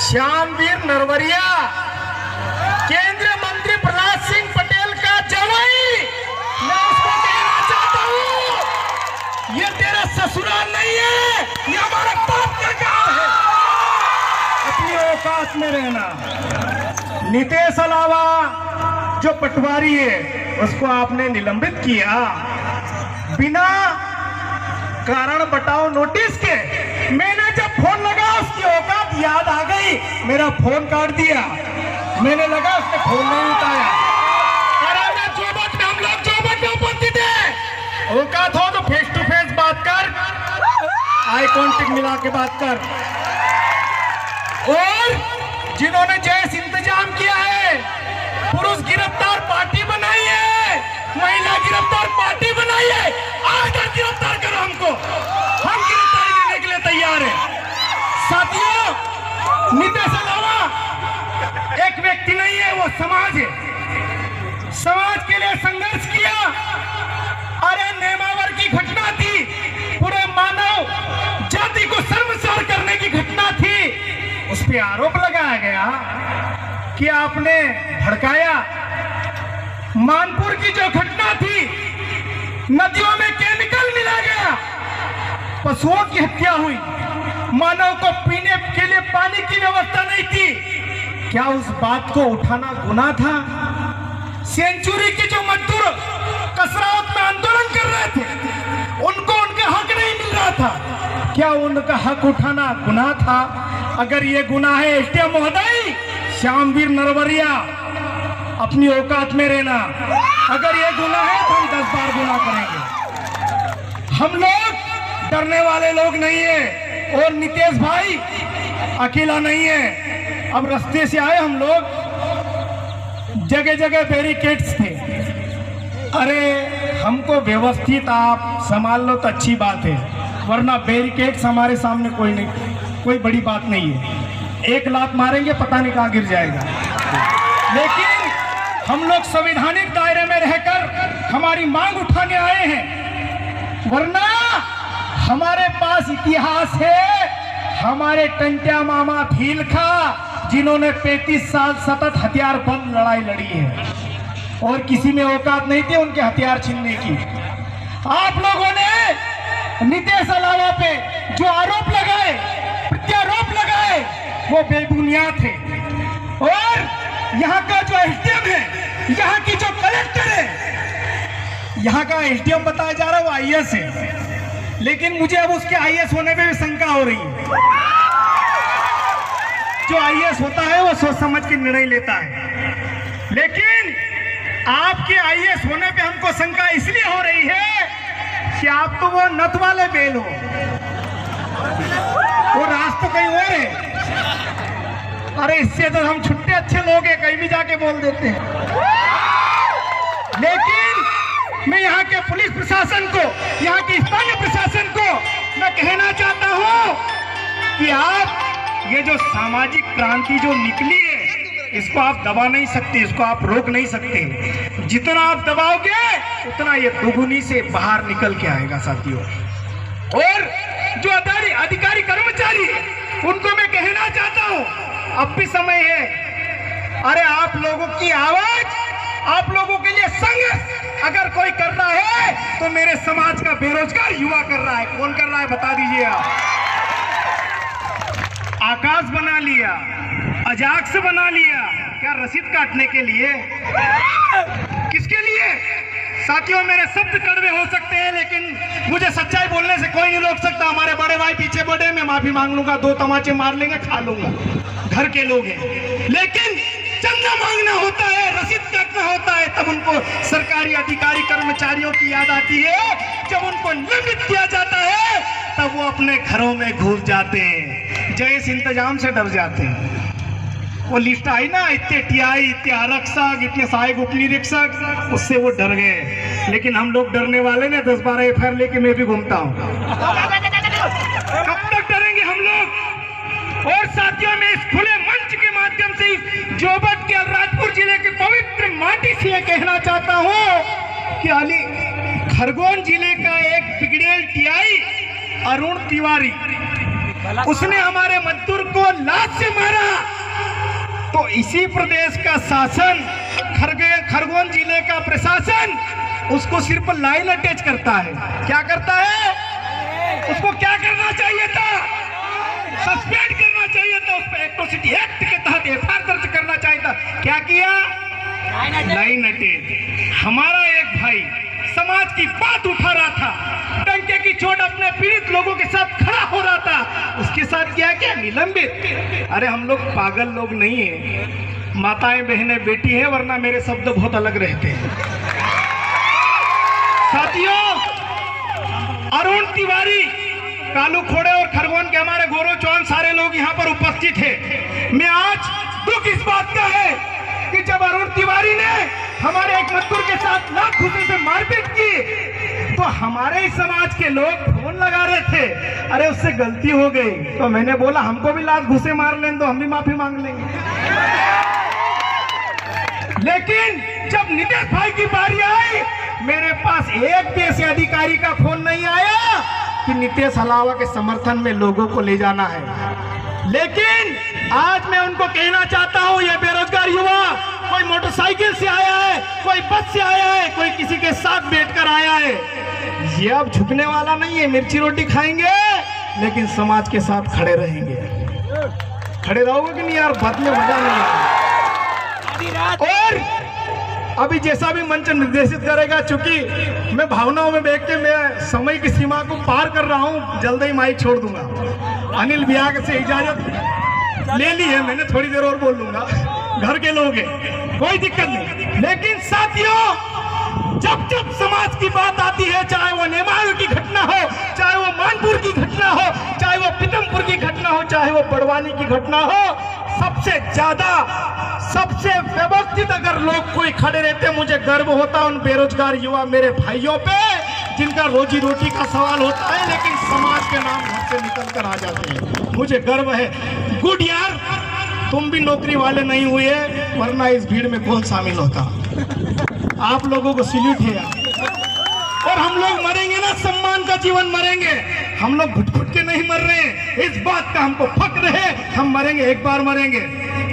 श्यामवीर नरवरिया केंद्रीय मंत्री प्रहलाद सिंह पटेल का जवाई, मैं उसको कहना चाहता हूं, ये तेरा ससुराल नहीं है, ये हमारा बाप का गांव है। अपनी औकात में रहना। नितेश अलावा जो पटवारी है उसको आपने निलंबित किया बिना कारण बताओ नोटिस के। मैंने जब फोन लगा उसकी औकात याद आ गई, मेरा फोन काट दिया। मैंने लगा उसने फोन नहीं उठाया। अरे मैं चौबट में, हम लोग चौबट में उपस्थित है। औकात हो तो फेस टू फेस बात कर, आई कांटेक्ट मिला के बात कर। और जिन्होंने जैस इंतजाम किया है, पुरुष गिरफ्तार पार्टी बनाई है, महिला गिरफ्तार पार्टी बनाई है, आकर गिरफ्तार करो हमको, हम गिरफ्तारी देने के लिए तैयार हैं। साथियों, नितेश अलावा एक व्यक्ति नहीं है, वो समाज है। समाज के लिए संघर्ष किया। अरे नेमावर की घटना थी, पूरे मानव जाति को शर्मसार करने की घटना थी। उस पर आरोप लगाया गया कि आपने भड़काया। मानपुर की जो घटना थी, नदियों में केमिकल मिला गया, पशुओं की हत्या हुई, मानव को पीने के लिए पानी की व्यवस्था नहीं थी। क्या उस बात को उठाना गुनाह था? सेंचुरी के जो मजदूर कसरावत में आंदोलन कर रहे थे, उनको उनका हक नहीं मिल रहा था, क्या उनका हक उठाना गुनाह था? अगर ये गुनाह है, एसडीएम महोदय श्यामवीर नरवरिया, अपनी औकात में रहना। अगर ये गुनाह है तो हम 10 बार गुनाह करेंगे। हम लोग डरने वाले लोग नहीं है, और नितेश भाई अकेला नहीं है। अब रास्ते से आए हम लोग, जगह जगह बैरिकेड्स थे। अरे हमको व्यवस्थित आप संभाल लो तो अच्छी बात है, वरना बैरिकेड्स हमारे सामने कोई नहीं, कोई बड़ी बात नहीं है। एक लात मारेंगे पता नहीं कहाँ गिर जाएगा। लेकिन हम लोग संवैधानिक दायरे में रहकर हमारी मांग उठाने आए हैं, वरना हमारे पास इतिहास है। हमारे टंट्या मामा भील खा, जिन्होंने 35 साल सतत हथियार बंद लड़ाई लड़ी है, और किसी में औकात नहीं थी उनके हथियार छीनने की। आप लोगों ने नितेश अलावा पे जो आरोप लगाए, प्रत्यारोप लगाए, वो बेबुनियाद थे। और यहाँ का जो एसडीएम है, यहाँ की जो कलेक्टर है, यहाँ का एसडीएम बताया जा रहा है वो आईएएस है, लेकिन मुझे अब उसके आईएएस होने पे भी शंका हो रही है। जो आईएएस होता है वो सोच समझ के निर्णय लेता है, लेकिन आपके आईएएस होने पे हमको शंका इसलिए हो रही है कि आप तो वो नत वाले बेल हो, वो राज तो कहीं और है। अरे इससे तो हम छुट्टे अच्छे लोग हैं, कहीं भी जाके बोल देते हैं। लेकिन मैं यहाँ के पुलिस प्रशासन को, यहाँ के स्थानीय प्रशासन को मैं कहना चाहता हूँ कि आप ये जो सामाजिक क्रांति जो निकली है, इसको आप दबा नहीं सकते, इसको आप रोक नहीं सकते। जितना आप दबाओगे उतना ये दुगुनी से बाहर निकल के आएगा साथियों। और जो अधिकारी कर्मचारी है, उनको मैं कहना चाहता हूँ, अब भी समय है। अरे आप लोगों की आवाज, आप लोगों के लिए संघर्ष अगर कोई कर रहा है तो मेरे समाज का बेरोजगार युवा कर रहा है। कौन कर रहा है बता दीजिए आप। आकाश बना लिया, अजाक्स बना लिया, क्या रसीद काटने के लिए? किसके लिए? साथियों, मेरे शब्द कड़वे हो सकते हैं, लेकिन मुझे सच्चाई बोलने से कोई नहीं रोक सकता। हमारे बड़े भाई पीछे बड़े, मैं माफी मांग लूंगा, 2 तमाचे मार लेंगे, खा लूंगा, घर के लोग हैं। लेकिन चंदा मांगना होता है, रसीद काटना होता है, तब उनको सरकारी अधिकारी कर्मचारियों की याद आती है। जब उनको निलंबित किया जाता है तब वो अपने घरों में घुस जाते हैं, जैस इंतजाम से डर जाते हैं। वो लिस्ट आई ना, इतने टीआई, इतने आरक्षक, इतने सहायक उप निरीक्षक, उससे वो डर गए। लेकिन हम लोग डरने वाले ने 10-12 एफआईआर लेके मैं भी घूमता हूँ। कब तक डरेंगे हम लोग? और साथियों, में इस खुले मंच के माध्यम से जोबट के अलीराजपुर जिले के पवित्र माटी से ये कहना चाहता हूँ कि खरगोन जिले का एक बिगड़ेल टीआई अरुण तिवारी, उसने हमारे मजदूर को लात से मारा। तो इसी प्रदेश का शासन, खरगोन जिले का प्रशासन उसको सिर्फ लाइन अटैच करता है। क्या करता है? उसको क्या करना चाहिए था? सस्पेंड करना चाहिए था। उस पर एट्रोसिटी एक्ट के तहत एफआईआर दर्ज करना चाहिए था। क्या किया? Line attach. हमारा एक भाई समाज की बात उठा रहा था, डंके की चोट अपने पीड़ित लोगों के साथ खड़ा हो रहा था, उसके साथ क्या क्या निलंबित। अरे हम लोग पागल लोग नहीं है, माताएं बहनें बेटी है, वरना मेरे शब्द बहुत अलग रहते हैं। साथियों, अरुण तिवारी, कालू खोड़े और खरगोन के हमारे गौरव चौहान सारे लोग यहाँ पर उपस्थित है। मैं आज दुख इस बात का है कि जब अरुण तिवारी ने हमारे एक मजदूर के साथ लात घूंसे से मारपीट की तो हमारे ही समाज के लोग फोन लगा रहे थे, अरे उससे गलती हो गई। तो मैंने बोला हमको भी लात घूंसे मार लें तो हम भी माफी मांग लेंगे। लेकिन जब नितेश भाई की बारी आई, मेरे पास एक भी ऐसे अधिकारी का फोन नहीं आया कि नितेश हलावा के समर्थन में लोगों को ले जाना है। लेकिन आज मैं उनको कहना चाहता हूं, ये बेरोजगार युवा कोई मोटरसाइकिल से आया है, कोई बस से आया है, कोई किसी के साथ बैठकर आया है, ये अब झुकने वाला नहीं है। मिर्ची रोटी खाएंगे लेकिन समाज के साथ खड़े रहेंगे। खड़े रहोगे कि नहीं यार? बात में मजा नहीं है। और अभी जैसा भी मंच निर्देशित करेगा, चूंकि मैं भावनाओं में बैठ के मैं समय की सीमा को पार कर रहा हूं, जल्द ही माइक छोड़ दूंगा। अनिल भैया से इजाजत ले ली है मैंने, थोड़ी देर और बोल लूंगा, घर के लोग हैं, कोई दिक्कत नहीं। लेकिन साथियों, जब जब समाज की बात आती है, चाहे वो नेमाल की घटना हो, चाहे वो मानपुर की घटना हो, चाहे वो पीतमपुर की घटना हो, चाहे वो बड़वानी की घटना हो, सबसे ज्यादा सबसे व्यवस्थित अगर लोग कोई खड़े रहते, मुझे गर्व होता उन बेरोजगार युवा मेरे भाइयों पे, जिनका रोजी रोटी का सवाल होता है लेकिन समाज के नाम घर से निकल कर आ जाते हैं। मुझे गर्व है। गुड यार, तुम भी नौकरी वाले नहीं हुए, वरना इस भीड़ में कौन शामिल होता। आप लोगों को सैल्यूट है यार। और हम लोग मरेंगे ना, सम्मान का जीवन मरेंगे। हम लोग घुट घुट के नहीं मर रहे हैं, इस बात का हमको फक्र है। हम मरेंगे, एक बार मरेंगे,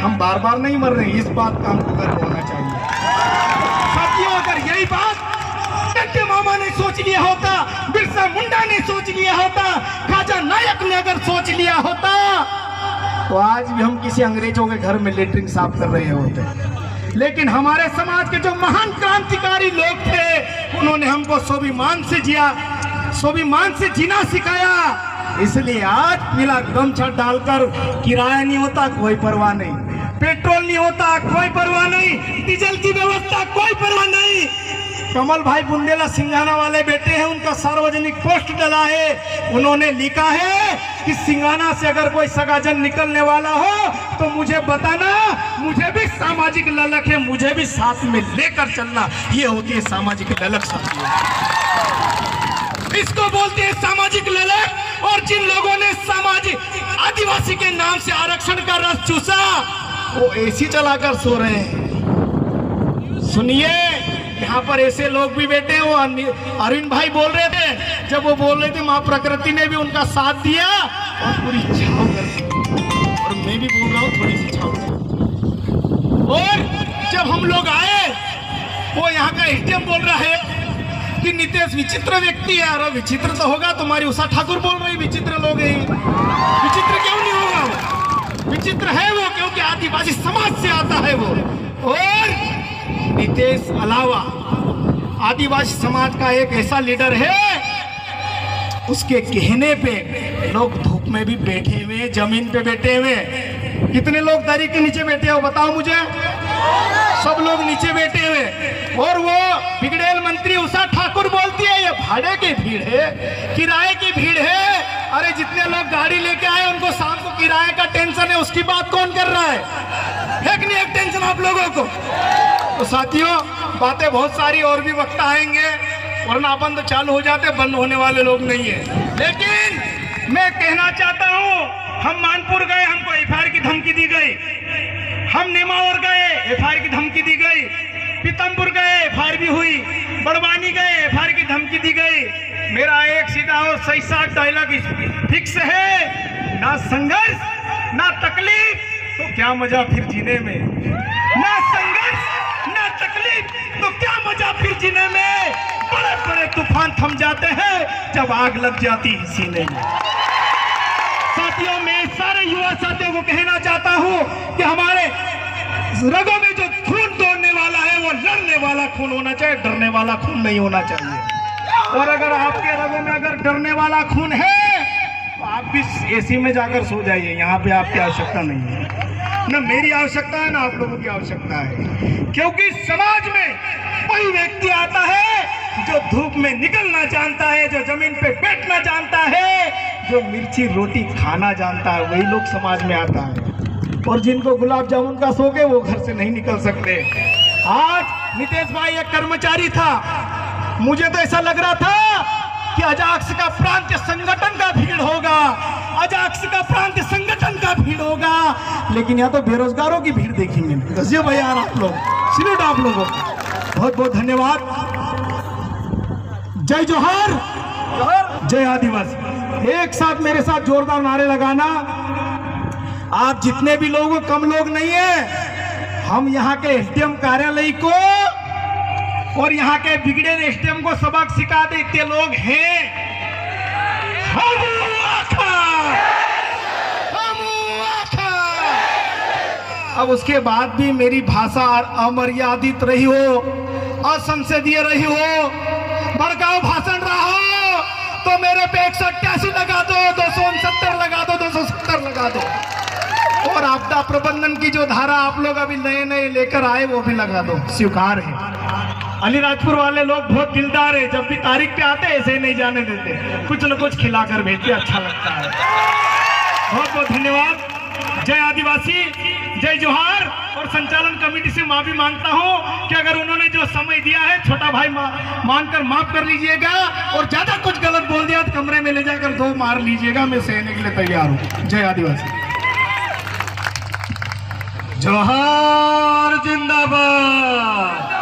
हम बार बार नहीं मर रहे हैं, इस बात का हमको गर्व होना चाहिए। साथियों, अगर यही बात टंके मामा ने सोच लिया होता, बिरसा मुंडा ने सोच लिया होता, खाजा नायक ने अगर सोच लिया होता, तो आज भी हम किसी अंग्रेजों के घर में लेटरिन साफ कर रहे होते। लेकिन हमारे समाज के जो महान क्रांतिकारी लोग थे, उन्होंने हमको स्वाभिमान से जीना सिखाया। इसलिए आज पीला गमछा डालकर किराया नहीं होता, कोई परवाह नहीं, पेट्रोल नहीं होता, कोई परवाह नहीं, डीजल की व्यवस्था कोई परवाह नहीं। कमल भाई बुंदेला सिंघाना वाले बेटे हैं, उनका सार्वजनिक पोस्ट डला है, उन्होंने लिखा है कि सिंघाना से अगर कोई सगाजन निकलने वाला हो तो मुझे बताना, मुझे भी सामाजिक ललक है, मुझे भी साथ में लेकर चलना। ये होती है सामाजिक ललक साथियों, इसको बोलते हैं सामाजिक ललक। और जिन लोगों ने सामाजिक आदिवासी के नाम से आरक्षण का रस चूसा, वो एसी चलाकर सो रहे हैं। सुनिए, यहाँ पर ऐसे लोग भी बैठे हैं। वो अरविंद भाई बोल रहे थे, जब वो बोल रहे थे माँ प्रकृति ने भी उनका साथ दिया और पूरी छाव कर दी, और मैं भी बोल रहा हूँ थोड़ी सी छाव कर। और जब हम लोग आए, वो यहाँ का एसडीएम बोल रहा है कि नितेश विचित्र व्यक्ति है। अरे विचित्र तो होगा, तुम्हारी उषा ठाकुर बोल रही विचित्र लोग हैं। विचित्र क्यों नहीं होगा? वो विचित्र है वो, क्योंकि आदिवासी समाज से आता है वो। और नितेश अलावा आदिवासी समाज का एक ऐसा लीडर है, उसके कहने पे लोग धूप में भी बैठे हुए, जमीन पे बैठे हुए। कितने लोग दरी के नीचे बैठे हो बताओ मुझे? सब लोग नीचे बैठे हुए। और वो बिगड़ेल मंत्री उषा ठाकुर बोलती है ये भाड़े की भीड़ है, किराए की भीड़ है। अरे जितने लोग गाड़ी लेके आए उनको शाम को किराए का टेंशन है, उसकी बात कौन कर रहा है? है कि नहीं एक टेंशन आप लोगों को? तो साथियों, बातें बहुत सारी और भी वक्त आएंगे, वरना अपन तो चालू हो जाते, बंद होने वाले लोग नहीं है। लेकिन मैं कहना चाहता हूँ, हम मानपुर गए, हमको एफआईआर की धमकी दी गई। हम नेमावर गए, एफआईआर की धमकी दी गई। पीतमपुर गए, एफआईआर भी हुई। बड़वानी गए, एफआईआर की धमकी दी गई। मेरा एक सीधा और सही साफ डायलॉग फिक्स है, ना संघर्ष ना तकलीफ तो क्या मजा फिर जीने में, ना संघर्ष ना तकलीफ तो क्या मजा फिर जीने में। बड़े बड़े तूफान थम जाते हैं जब आग लग जाती है सीने में। साथियों, मैं सारे युवा साथियों को कहना चाहता हूं कि हमारे रगों में जो खून दौड़ने वाला है वो लड़ने वाला खून होना चाहिए, डरने वाला खून नहीं होना चाहिए। और अगर आपके रगों में अगर डरने वाला खून है तो आप भी एसी में जाकर सो जाइए, यहाँ पे आपकी आवश्यकता नहीं है, ना मेरी आवश्यकता है ना आप लोगों की आवश्यकता है। क्योंकि समाज में वही व्यक्ति आता है जो धूप में निकलना जानता है, जो जमीन पे बैठना जानता है, जो मिर्ची रोटी खाना जानता है, वही लोग समाज में आता है। और जिनको गुलाब जामुन का शौक है वो घर से नहीं निकल सकते। आज नितेश भाई एक कर्मचारी था, मुझे तो ऐसा लग रहा था कि अजाक्स का प्रांतीय संगठन का भीड़ होगा, अजाक्स का प्रांतीय संगठन का भीड़ होगा, लेकिन यहाँ तो बेरोजगारों की भीड़ देखी मैंने। दसिए भाई यार, आप लोग सैल्यूट आप लोगों को, बहुत बहुत धन्यवाद। जय जोहार, जय आदिवासी। एक साथ मेरे साथ जोरदार नारे लगाना। आप जितने भी लोग हो, कम लोग नहीं है। हम यहाँ के एसडीएम कार्यालय को और यहाँ के बिगड़े एसडीएम को सबक सिखा दे इतने लोग हैं। अब उसके बाद भी मेरी भाषा अमर्यादित रही हो, असंसदीय रही हो, भड़काऊ भाषण रहा हो तो मेरे पे 188 लगा दो, 269 लगा दो, 270 लगा दो। और आपदा प्रबंधन की जो धारा आप लोग अभी नए नए लेकर आए वो भी लगा दो, स्वीकार है। अलीराजपुर वाले लोग बहुत दिलदार है, जब भी तारीख पे आते ऐसे ही नहीं जाने देते, कुछ न कुछ खिलाकर भेजते, अच्छा लगता है। बहुत बहुत धन्यवाद। जय आदिवासी, जय जोहार। और संचालन कमेटी से माफी मांगता हूं कि अगर उन्होंने जो समय दिया है छोटा भाई मानकर माफ कर लीजिएगा, और ज्यादा कुछ गलत बोल दिया तो कमरे में ले जाकर 2 मार लीजिएगा, मैं सहने के लिए तैयार हूं। जय आदिवासी। जोहार जिंदाबाद।